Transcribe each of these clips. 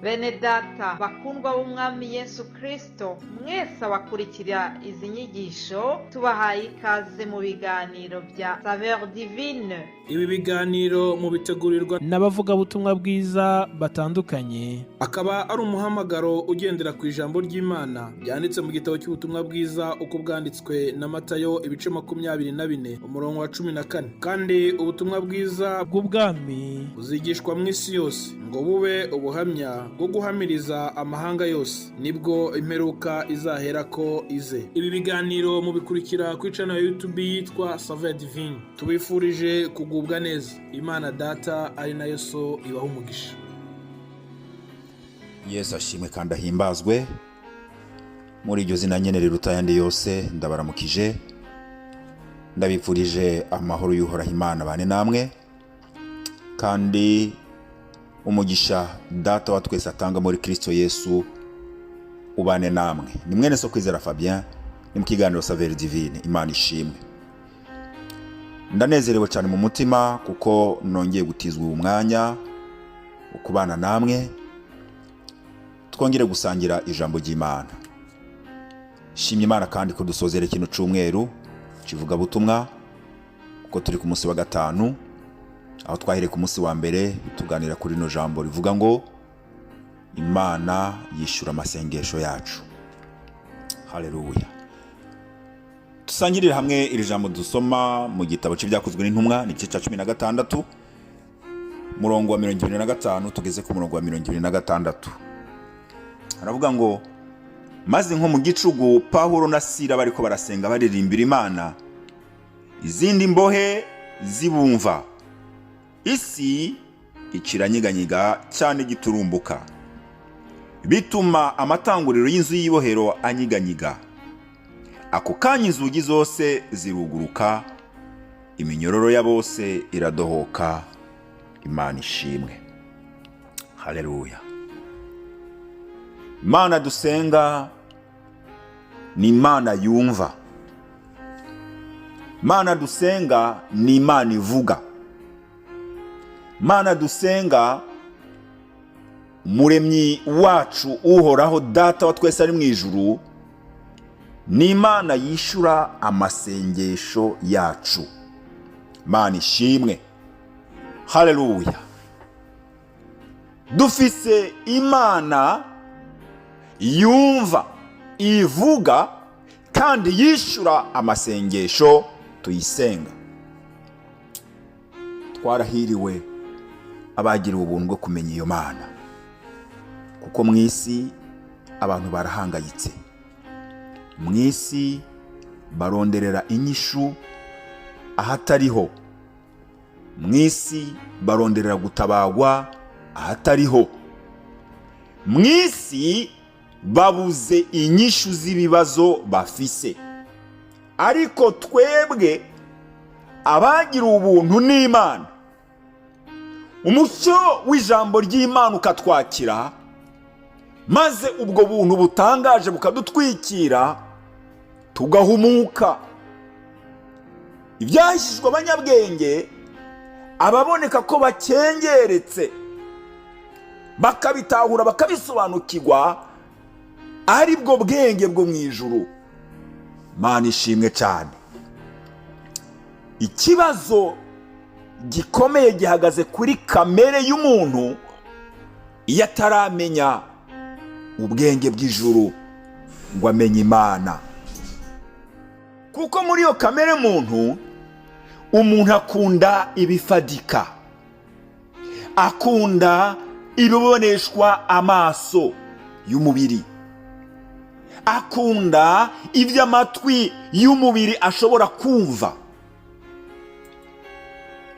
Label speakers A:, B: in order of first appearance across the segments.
A: Bene data bakundwa b'umwami Yesu Kristo, mwese abakurikira izi nyigisho tubahaye ikaze mu biganiro bya Saveur Divine.
B: Ibi biganiro mu bitegurirwa
C: n'abavugabutumwa bwiza batandukanye,
B: akaba ari umuhamagaro ugendera ku ijambo ry'Imana byanditse mu gitabo cy'ubutumwa bwiza uko bwanditswe na Matayo ibice 24 umurongo wa 14. Kandi ubutumwa bwiza
C: bw'ubwami
B: buzigishwa mu isi yose ngo bube ubuhamya bwo guhamiriza amahanga yose, nibwo imperuka izahera ko ize. Ibi biganiro mubikurikira ku channel ya YouTube yitwa Saveur Divine. Tubifurije kugubwa neza. Imana Data ari nayo so ibaho umugisha.
D: Yesu ashimwe kandi ahimbazwe. Muri iryo zina nyene riruta yandi yose ndabaramukije, ndabifurije amahoro y'uhoraho Imana bane namwe, kandi umugisha Data wa twese atanga muri Kristo Yesu ubane namwe. Ni mwene so Kwizera Fabien, ni mu kiganiro Saveur Divine. Imana ishimwe. Ndanezerewe cyane mu mutima kuko nongeye gutizwa umwanya ukubana namwe, twongere gusangira ijambo ry'Imana. Shimye Imana kandi ko dusozere kino cyumweru kivuga butumwa, kuko turi ku munsi wa gatanu, aho twahere ku munsi wa mbere tuganira kuri no jambo rivuga ngo Imana yishura amasengesho yacu. Haleluya. Tusangirira hamwe iri jambo dusoma mu gitabo cy'ibyakozwe n'intumwa, ni cya 16 murongo wa 25 tugeze ku murongo wa 26. Aravuga ngo maze nko mu gicugu Pawulo na Sila bariko barasenga baririmbira Imana, izindi mbohe zibumva, isi ikiranyiganyiga cyane giturumbuka, bituma amatanguriro y'inzu y'ibohero anyiganyiga. Ako kanya inzugi zose ziruguruka, iminyororo ya bose iradohoka. Imana ishimwe. Haleluya. Imana dusenga ni Imana yumva. Imana dusenga ni Imana ivuga. Imana dusenga Muremyi wacu uhoraho Data wa twese ari mu ijuru, ni Imana yishura amasengesho yacu. Imana ishimwe. Haleluya. Dufise Imana yumva, ivuga kandi yishura amasengesho tuyisenga. Twarahiriwe abagiriwe ubuntu bwo kumenya iyo Mana, kuko mu isi abantu barahangayitse. Mu isi baronderera inyishu ahatariho. Mu isi baronderera gutabagwa ahatariho. Mu isi babuze inyishu z'ibibazo bafise. Ariko twebwe abagira ubuntu n'Imana, umucyo w'ijambo ry'Imana ukatwakira, maze ubwo buntu butangaje bukadutwikira, tugahumuka. Ibyahishijwe abanyabwenge, ababoneka ko bakengeretse, bakabitahura bakabisobanukirwa, ari bwo bwenge bwo mu ijuru. Imana ishimwe cyane. Ikibazo gikomeye gihagaze kuri kamere y'umuntu iyo ataramenya ubwenge bw'ijuru ngo amenye Imana. Kuko muri iyo kamere umuntu akunda ibifadika, akunda ibiboneshwa amaso y'umubiri, akunda iby'amatwi y'umubiri ashobora kumva.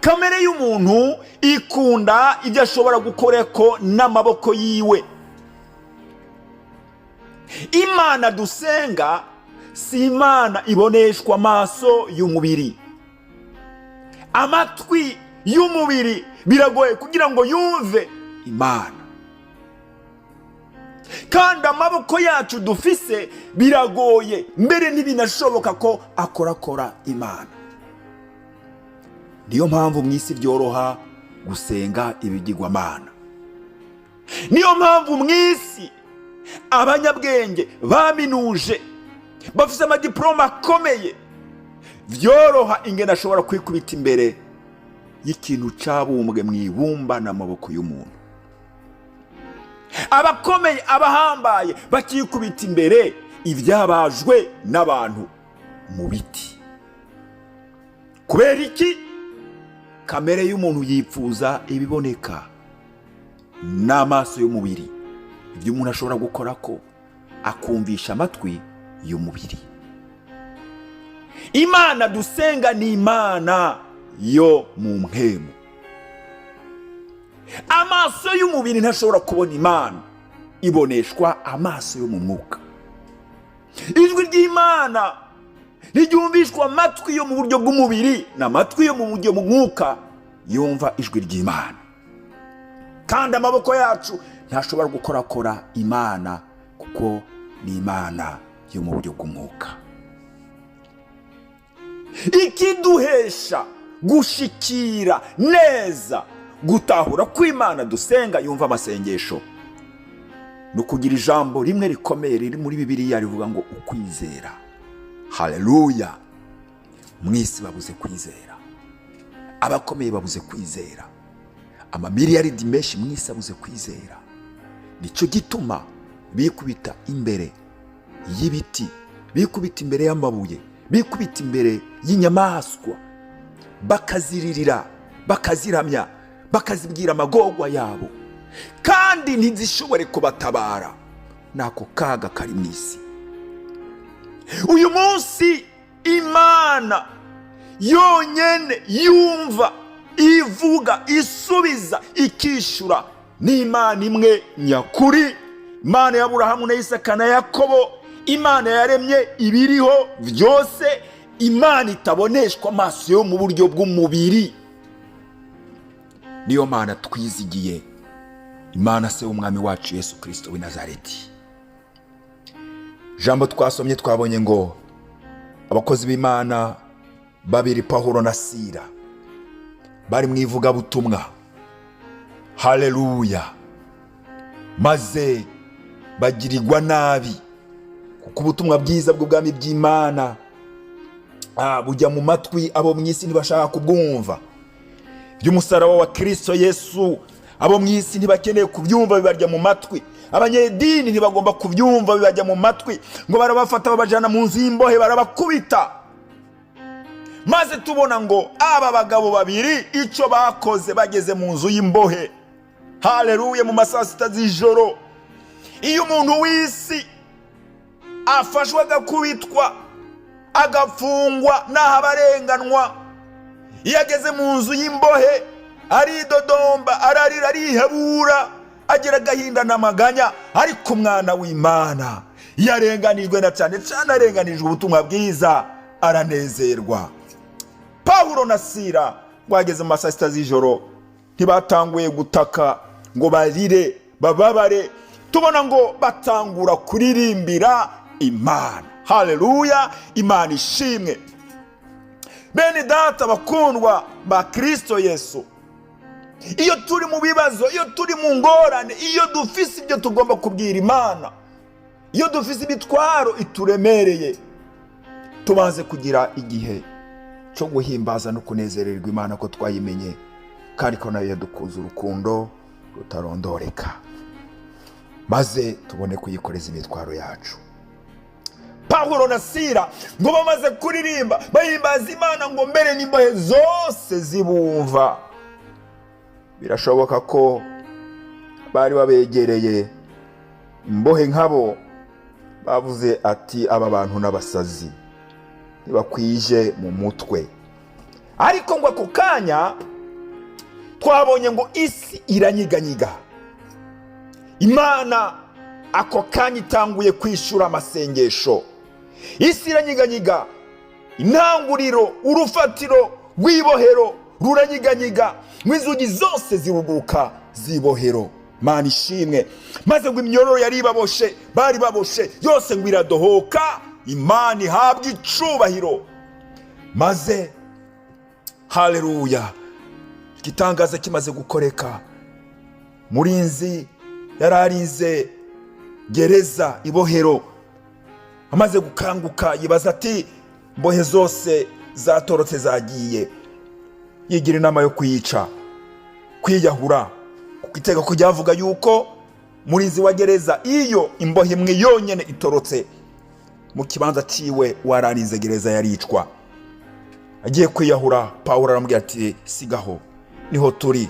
D: Kamere y'umuntu ikunda ibyo ashobora gukoreko n'amaboko yiwe. Imana dusenga si Imana iboneshwa amaso y'umubiri. Amatwi y'umubiri biragoye kugira ngo yumve Imana, kandi amaboko yacu dufise biragoye, mbere ntibinashoboka ko akorakora Imana. Niyo mpamvu mu isi byoroha gusenga ibigirwamana. niyo mpamvu mu isi abanyabwenge baminuje bafite amadiploma akomeye byoroha ingene ashobora kwikubita imbere y'ikintu cyabumbwe mu ibumba n'amaboko y'umuntu. Abakomeye abahambaye bakikubita imbere ibyabajwe n'abantu mu biti. Kubera iki? Kamere y'umuntu yipfuza ibiboneka n'amaso y'umubiri, ibyo umuntu ashobora gukora ko akumvisha amatwi y'umubiri. Imana dusenga ni Imana yo mu mpemu. Amaso y'umubiri ntashobora kubona Imana, iboneshwa amaso yo mu mwuka. Ijwi ry'Imana ntiryumvishwa amatwi yo mu buryo bw'umubiri, n'amatwi yo mu buryo bw'umwuka yumva ijwi ry'Imana. Kandi amaboko yacu ntashobora gukorakora Imana kuko ni Imana yo mu buryo bw'umwuka. Ikiduhesha gushikira neza gutahura ko Imana dusenga yumva amasengesho no kugira ijambo rimwe rikomeye riri muri Bibiliya rivuga ngo ukwizera. Haleluya! Mwisi babuze kwizera, abakomeye babuze kwizera, amamiliyaridi menshi mwisi abuze kwizera. Nicyo gituma bikubita imbere y'ibiti, bikubita imbere y'amabuye, bikubita imbere y'inyamaswa, bakaziririra, bakaziramya, bakazibwira amagorwa yabo, kandi ntizishobore kubatabara. Nako kaga kari mu isi. Uyu munsi Imana yonyene yumva, ivuga, isubiza, ikishura ni Imana imwe nyakuri, Imana ya Aburahamu na Isaka na Yakobo, Imana yaremye ibiriho byose, Imana itaboneshwa amaso yo mu buryo bw'umubiri. Niyo Mana twizigiye, Imana se w'umwami wacu Yesu Kristo w'i Nazareti. Jambo twasomye twabonye ngo abakozi b'Imana babiri, Pawulo na Sila, bari mu ivugabutumwa. Haleluya! Maze bagirirwa nabi kuko ubutumwa bwiza bw'ubwami bw'Imana bujya mu matwi abo mu isi ntibashaka kubwumva. By'umusaraba wa Kristo Yesu abo mu isi ntibakeneye kubyumva, bibarya mu matwi. Abanyedini ntibagomba kubyumva, bibajya mu matwi. Ngo barabafata babajana mu nzu y'imbohe, barabakubita. Maze tubona ngo aba bagabo babiri icyo bakoze bageze mu nzu y'imbohe. Haleluya! Mu masaa 6 z'ijoro, iyo umuntu w'isi afashwe agakubitwa, agafungwa, naho abarenganwa, iyo ageze mu nzu y'imbohe aridodomba, ararira, arihebura, agira agahinda n'amaganya. Ariko umwana w'Imana yarenganijwe, na cyane cyane arenganijwe ubutumwa bwiza, aranezerwa. Pawulo na Sila bageze mu masaa 6 z'ijoro, ntibatanguye gutaka ngo barire bababare. Tubona ngo batangura kuririmbira Imana. Haleluya! Imana ishimwe. Bene data bakundwa ba Kristo Yesu, iyo turi mu bibazo, iyo turi mu ngorane, iyo dufise ibyo tugomba kubwira Imana, iyo dufise ibitwaro ituremereye, tubanze kugira igihe cyo guhimbaza no kunezererwa Imana ko twayimenye, kandi ko nayo yadukuza urukundo rutarondoreka, maze tubone kuyikoreza imitwaro yacu. Pawulo na Sila ngo bamaze kuririmba bahimbaza Imana ngo mbere n'imbohe zose zibumva. Birashoboka ko bari babegereye imbohe nkabo, bavuze ati aba bantu n'abasazi, ntibakwije mu mutwe. Ariko ngo ako kanya twabonye ngo isi iranyiganyiga. Imana ako kanya itanguye kwishura amasengesho. Isi iranyiganyiga, intanguriro, urufatiro rw'ibohero ruranyiganyiga, inzugi zose ziruguruka z'ibohero. Mana ishimwe. Maze ngo imyororo yari baboshe, bari baboshe, yose ngo iradohoka. Imana ihabwa icubahiro. Maze haleluya, igitangaza kimaze gukoreka, murinzi yari arinze gereza ibohero. Amaze gukanguka yibaza ati mbohe zose zatorotse zagiye. Yigira inama yo kuyica, kwiyahura, kuko itegeko ryavuga yuko murinzi wa gereza iyo imbohe imwe yonyene itorotse mu kibanza ciwe wararinze gereza yaricwa. Agiye kwiyahura, Pawulo aramubwira ati sigaho, niho turi.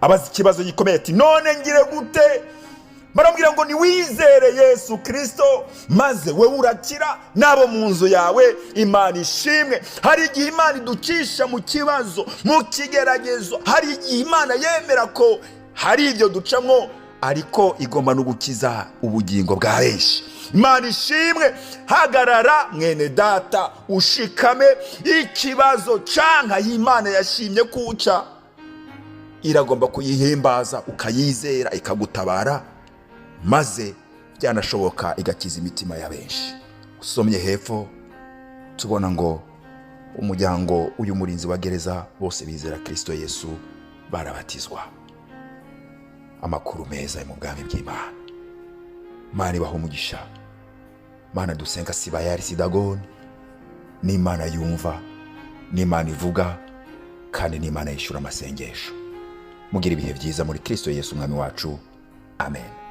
D: Abaza ikibazo gikomeye ati none ngire gute? Baramubwira ngo niwizere Yesu Kristo maze wewe urakira nabo mu nzu yawe. Imana ishimwe. Hari igihe Imana iducisha mu kibazo, mu kigeragezo. Hari igihe Imana yemera ko hari ibyo ducamwo, ariko igomba no gukiza ubugingo bwa benshi. Imana ishimwe. Hagarara mwene data, ushikame. Ikibazo canka y'Imana yashimye kuca, iragomba kuyihimbaza, ukayizera, ikagutabara, maze byanashoboka igakiza imitima ya benshi. Usomye hepfo tubona ngo umuryango uyu murinzi wa gereza bose bizera Kristo Yesu barabatizwa. Amakuru meza yo mu bwami bw'Imana. Mana ibaho umugisha. Mana dusenga si Bayali si Dagoni. Ni Imana yumva, ni Imana ivuga, kandi ni Imana yishura amasengesho. Mugira ibihe byiza muri Kristo Yesu umwami wacu. Amen.